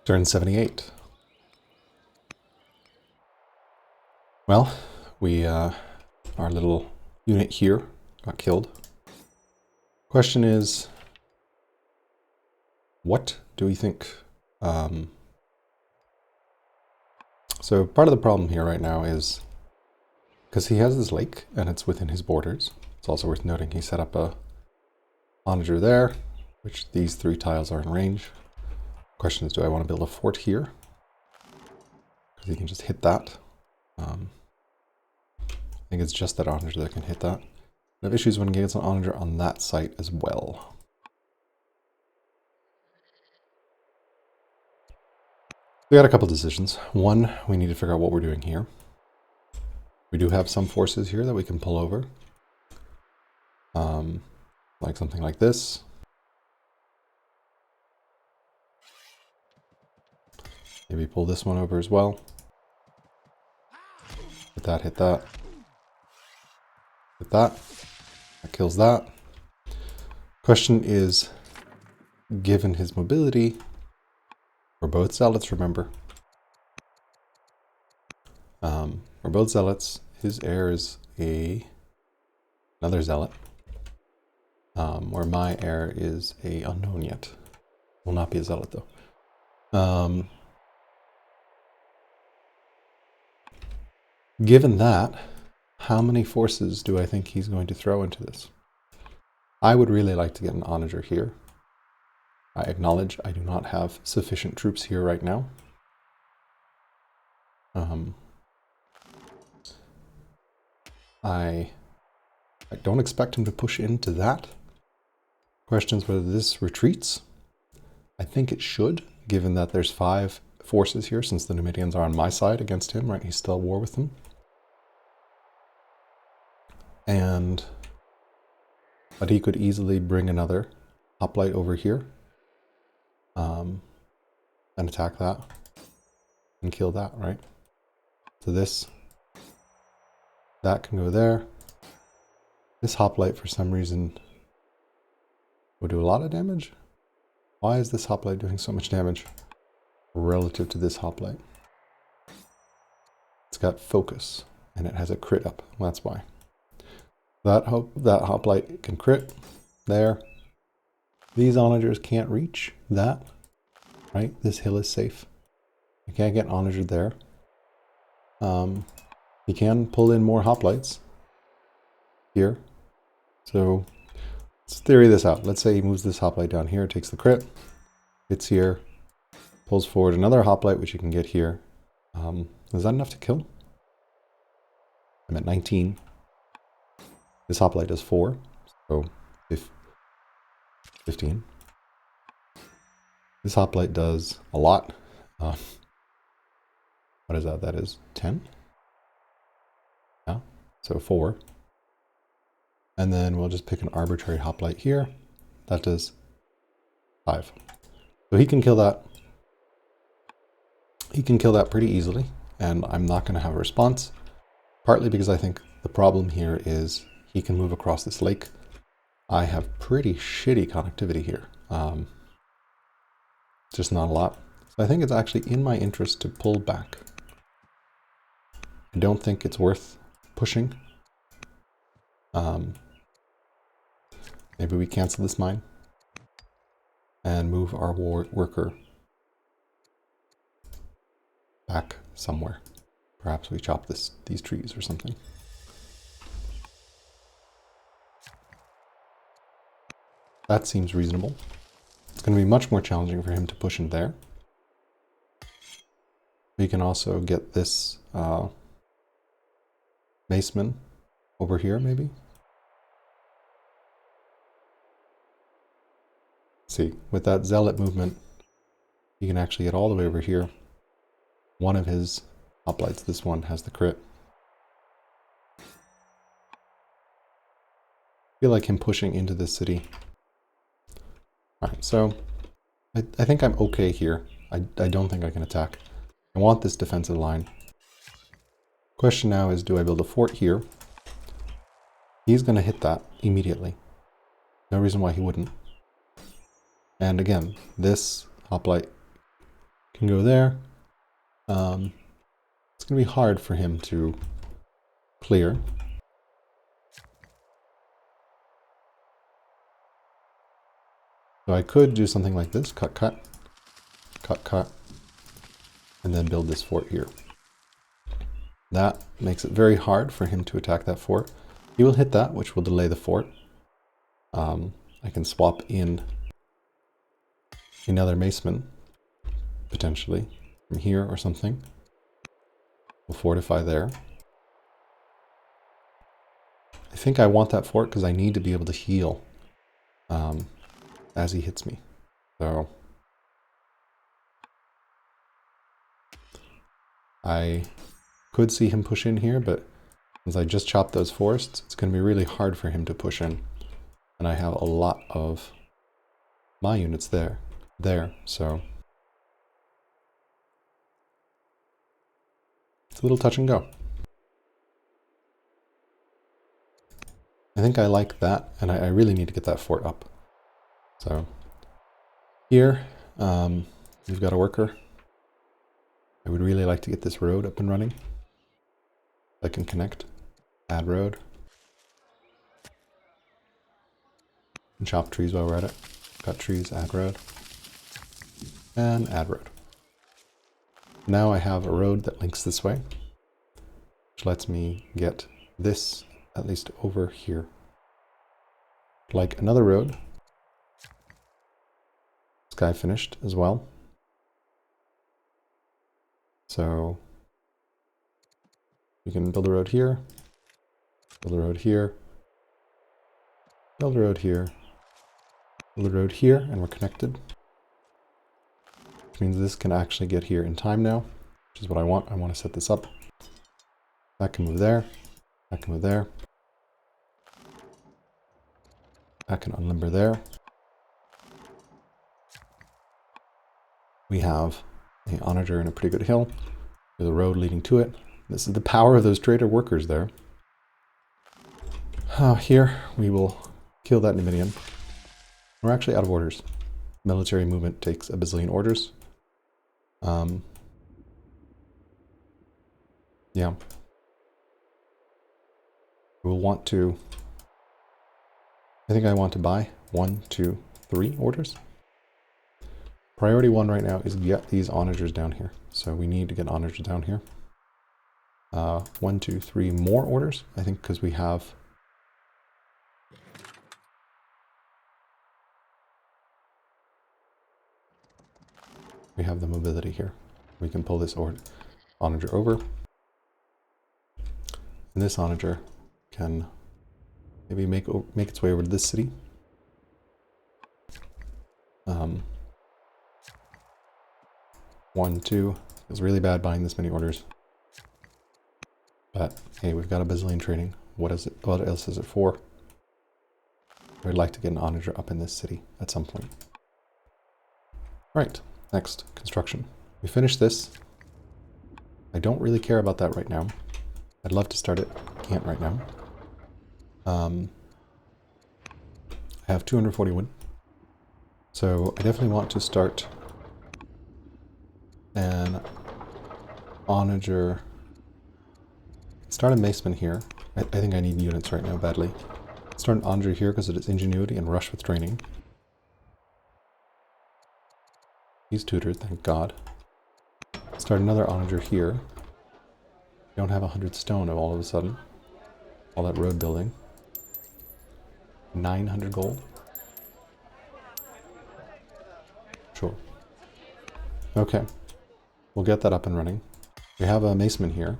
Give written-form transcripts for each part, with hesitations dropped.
Turn 78. Well, our little unit here got killed. Question is, what do we think? So part of the problem here right now is, because he has this lake and it's within his borders, it's also worth noting he set up a onager there, which these 3 tiles are in range. Question is, do I want to build a fort here? Because he can just hit that. I think it's just that onager that can hit that. I have issues when he gets an onager on that site as well. We got a couple decisions. One, we need to figure out what we're doing here. We do have some forces here that we can pull over. Like something like this. Maybe pull this one over as well. Hit that, hit that. Hit that. That kills that. Question is, given his mobility, we're both zealots, remember. We're both zealots. His heir is another zealot. Where my heir is a unknown yet. Will not be a zealot though. Given that, how many forces do I think he's going to throw into this? I would really like to get an onager here. I acknowledge I do not have sufficient troops here right now. I don't expect him to push into that. Questions whether this retreats. I think it should, given that there's 5 forces here, since the Numidians are on my side against him, right? He's still at war with them. But he could easily bring another hoplite over here and attack that and kill that, right? So that can go there. This hoplite, for some reason, will do a lot of damage. Why is this hoplite doing so much damage relative to this hoplite? It's got focus and it has a crit up. That's why. That hoplite can crit there. These onagers can't reach that, right? This hill is safe. You can't get onager there. You can pull in more hoplites here. So let's theory this out. Let's say he moves this hoplite down here, takes the crit, hits here, pulls forward another hoplite, which you can get here. Is that enough to kill? I'm at 19. This hoplite does 4, so 15. This hoplite does a lot. What is that? That is 10. Yeah, so 4. And then we'll just pick an arbitrary hoplite here. That does 5. So he can kill that. He can kill that pretty easily, and I'm not going to have a response. Partly because I think the problem here is he can move across this lake. I have pretty shitty connectivity here. Just not a lot. So I think it's actually in my interest to pull back. I don't think it's worth pushing. Maybe we cancel this mine and move our worker back somewhere. Perhaps we chop these trees or something. That seems reasonable. It's going to be much more challenging for him to push in there. We can also get this maceman over here, maybe. See, with that zealot movement, you can actually get all the way over here. One of his hoplites, this one, has the crit. I feel like him pushing into this city. Alright, so I think I'm okay here. I don't think I can attack. I want this defensive line. Question now is, do I build a fort here? He's going to hit that immediately. No reason why he wouldn't. And again, this hoplite Can go there. It's going to be hard for him to clear. So I could do something like this, cut, cut, cut, cut, and then build this fort here. That makes it very hard for him to attack that fort. He will hit that, which will delay the fort. I can swap in another maceman, potentially, from here or something. We'll fortify there. I think I want that fort because I need to be able to heal as he hits me. So I could see him push in here, but since I just chopped those forests, it's going to be really hard for him to push in. And I have a lot of my units there, so it's a little touch and go. I think I like that, and I really need to get that fort up. So here, we've got a worker. I would really like to get this road up and running. I can connect, add road, and chop trees while we're at it. Cut trees, add road, and add road. Now I have a road that links this way, which lets me get this at least over here. Like another road. This guy finished as well. So you can build a road here, build a road here, build a road here, build a road here, and we're connected. Which means this can actually get here in time now, which is what I want. I want to set this up. That can move there, that can move there. That can unlimber there. We have an onager and a pretty good hill with a road leading to it. This is the power of those trader workers there. Here we will kill that Numidian. We're actually out of orders. Military movement takes a bazillion orders. Yeah. We'll want to... I think I want to buy 1, 2, 3 orders. Priority 1 right now is get these onagers down here. So we need to get onagers down here. 1, 2, 3 more orders, I think, because we have... We have the mobility here. We can pull this onager over. And this onager can maybe make its way over to this city. One, two. It's really bad buying this many orders. But hey, we've got a bazillion trading. What is it? What else is it for? I'd like to get an onager up in this city at some point. Right, next, construction. We finished this. I don't really care about that right now. I'd love to start it. Can't right now. I have 240 wood. So I definitely want to start an onager. Start a maceman here. I think I need units right now badly. Start an onager here because it is ingenuity and rush with training. He's tutored, thank God. Start another onager here. Don't have 100 stone all of a sudden. All that road building. 900 gold. Sure. Okay. We'll get that up and running. We have a maceman here.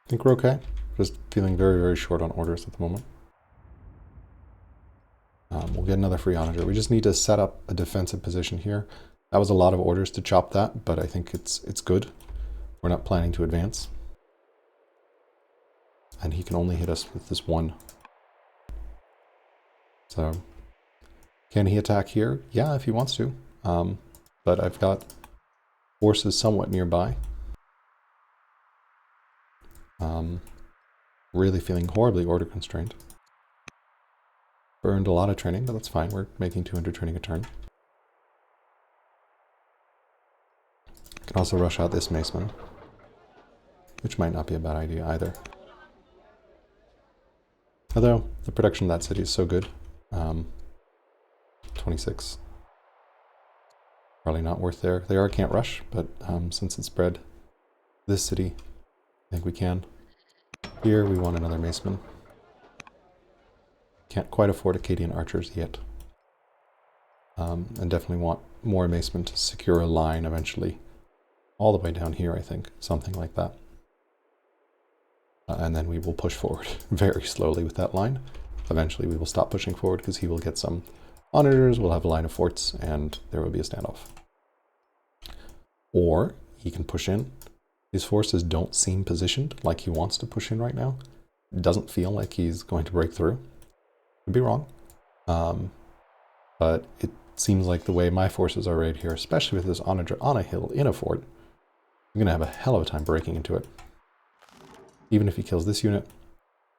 I think we're okay. Just feeling very, very short on orders at the moment. We'll get another free onager. We just need to set up a defensive position here. That was a lot of orders to chop that, but I think it's good. We're not planning to advance. And he can only hit us with this one. So, can he attack here? Yeah, if he wants to. But I've got forces somewhat nearby. Really feeling horribly order constrained. burned a lot of training, but that's fine. We're making 200 training a turn. Can also rush out this maceman, which might not be a bad idea either. Although the production of that city is so good. 26. Probably not worth there. They can't rush, but since it's spread this city, I think we can. Here we want another maceman. Can't quite afford Acadian archers yet. And definitely want more macemen to secure a line eventually. All the way down here, I think. Something like that. And then we will push forward very slowly with that line. Eventually we will stop pushing forward because he will get some onagers, we'll have a line of forts, and there will be a standoff. Or he can push in. His forces don't seem positioned like he wants to push in right now. It doesn't feel like he's going to break through. Could be wrong. But it seems like the way my forces are right here, especially with this onager on a hill in a fort, I'm going to have a hell of a time breaking into it. Even if he kills this unit,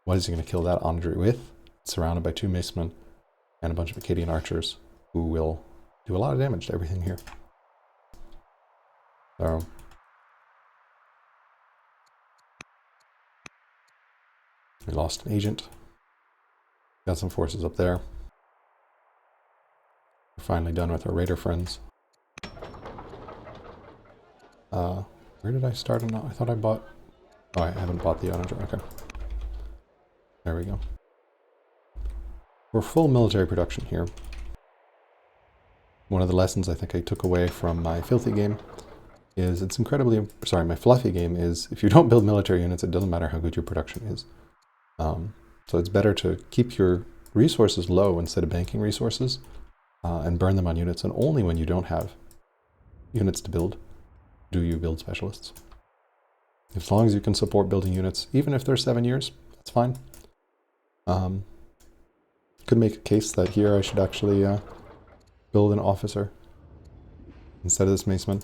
what is he going to kill that onager with? It's surrounded by 2 macemen and a bunch of Acadian archers who will do a lot of damage to everything here. So we lost an agent. Got some forces up there. We're finally done with our raider friends. Where did I start? I thought I bought... Oh, I haven't bought the onager. Okay. There we go. We're full military production here. One of the lessons I think I took away from my filthy game is it's incredibly... Sorry, my fluffy game is if you don't build military units, it doesn't matter how good your production is. So it's better to keep your resources low instead of banking resources and burn them on units. And only when you don't have units to build do you build specialists. As long as you can support building units, even if they're 7 years, that's fine. Could make a case that here I should actually build an officer instead of this maceman.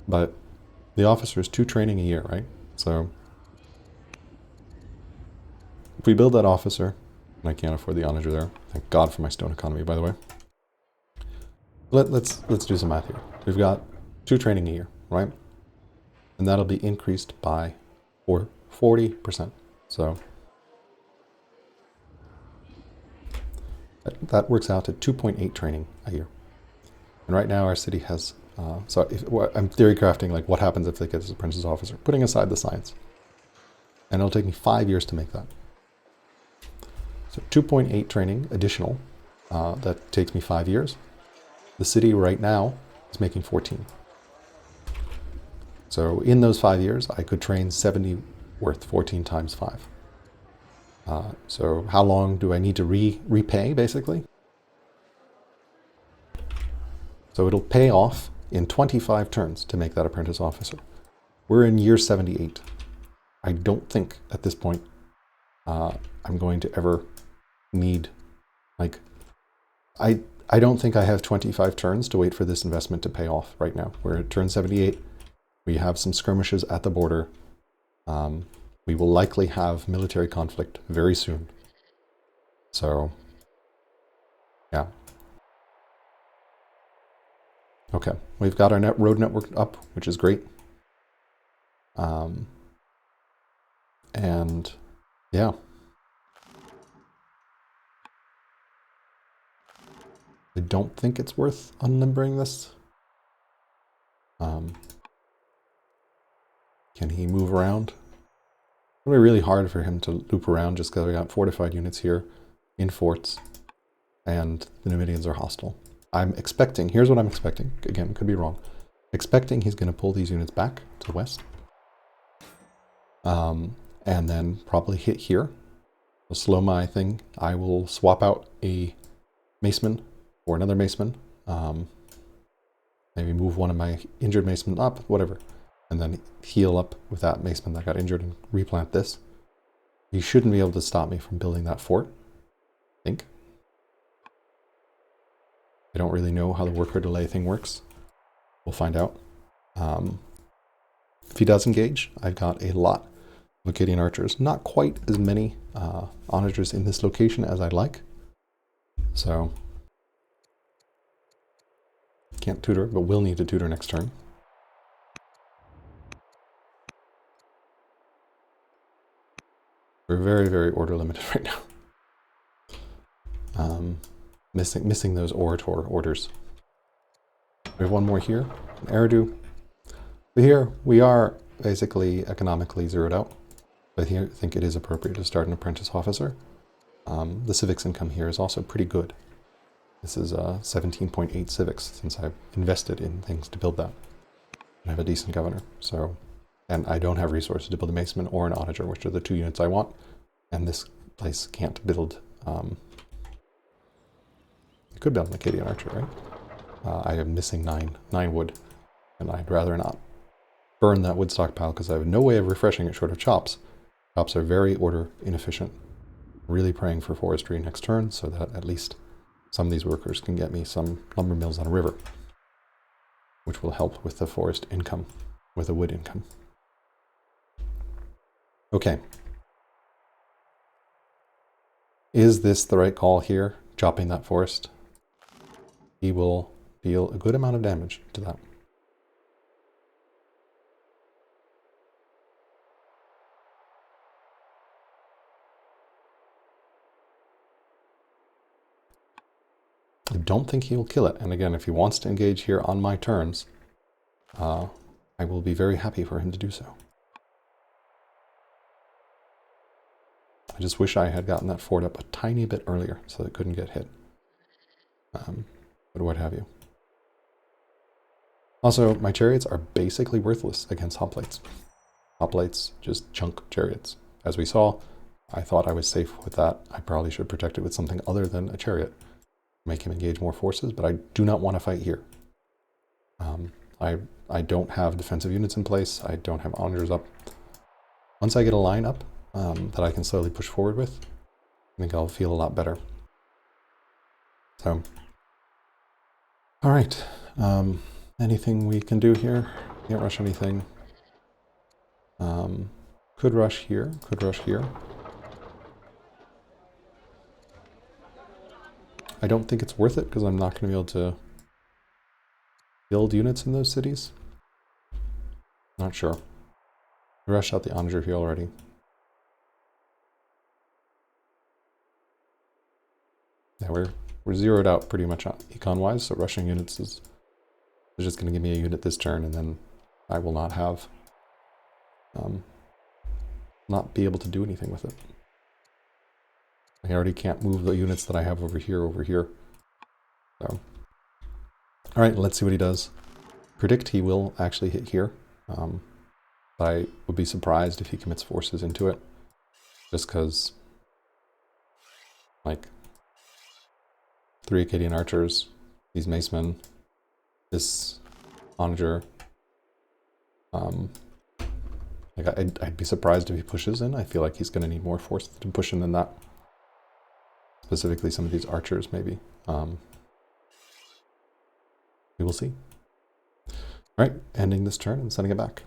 But the officer is 2 training a year, right? So if we build that officer, and I can't afford the onager there. Thank God for my stone economy, by the way. Let's do some math here. We've got 2 training a year, right? And that'll be increased by 40%. So that works out to 2.8 training a year. And right now our city has, I'm theory crafting like what happens if they get this apprentice officer, putting aside the science. And it'll take me 5 years to make that. So 2.8 training additional, that takes me 5 years. The city right now is making 14. So in those 5 years, I could train 70 worth 14 times 5. So how long do I need to repay, basically? So it'll pay off in 25 turns to make that apprentice officer. We're in year 78. I don't think at this point I'm going to ever need, like, I don't think I have 25 turns to wait for this investment to pay off right now. We're at turn 78. We have some skirmishes at the border. We will likely have military conflict very soon. So, yeah. Okay, we've got our road network up, which is great. And yeah. I don't think it's worth unlimbering this. Can he move around? It'll be really hard for him to loop around just because we got fortified units here in forts and the Numidians are hostile. I'm expecting, here's what I'm expecting, again, could be wrong, expecting he's going to pull these units back to the west and then probably hit here. I'll slow my thing. I will swap out a maceman or another maceman, maybe move one of my injured macemen up, whatever, and then heal up with that maceman that got injured and replant this. He shouldn't be able to stop me from building that fort, I think. I don't really know how the worker delay thing works. We'll find out. If he does engage, I've got a lot Lacadian archers. Not quite as many onagers in this location as I'd like. So, can't tutor, but will need to tutor next turn. We're very, very order limited right now. Missing those orator orders. We have one more here, an Eridu. Here we are basically economically zeroed out. I think it is appropriate to start an apprentice officer. The civics income here is also pretty good. This is 17.8 civics since I've invested in things to build that. I have a decent governor, so, and I don't have resources to build a maceman or an onager, which are the 2 units I want. And this place can't build. You could build an Lacadian archer, right? I am missing 9 wood, and I'd rather not burn that wood stockpile because I have no way of refreshing it short of chops. Chops are very order inefficient. Really praying for forestry next turn so that at least some of these workers can get me some lumber mills on a river, which will help with the forest income, with the wood income. Okay. Is this the right call here, chopping that forest? He will deal a good amount of damage to that. I don't think he'll kill it. And again, if he wants to engage here on my terms, I will be very happy for him to do so. I just wish I had gotten that fort up a tiny bit earlier so that it couldn't get hit. But what have you. Also, my chariots are basically worthless against hoplites. Hoplites just chunk chariots. As we saw, I thought I was safe with that. I probably should protect it with something other than a chariot. Make him engage more forces, but I do not want to fight here. I don't have defensive units in place. I don't have onagers up. Once I get a line up that I can slowly push forward with, I think I'll feel a lot better. So, all right. Anything we can do here? Can't rush anything. Could rush here. Could rush here. I don't think it's worth it because I'm not going to be able to build units in those cities. Not sure. I rushed out the onager here already. Yeah, we're zeroed out pretty much econ-wise, so rushing units is just going to give me a unit this turn, and then I will not have, not be able to do anything with it. I already can't move the units that I have over here. So, all right, let's see what he does. Predict he will actually hit here. I would be surprised if he commits forces into it, just because, like, 3 Acadian archers, these macemen, this onager. Like I'd be surprised if he pushes in. I feel like he's going to need more force to push in than that. Specifically, some of these archers, maybe. We will see. All right, ending this turn and sending it back.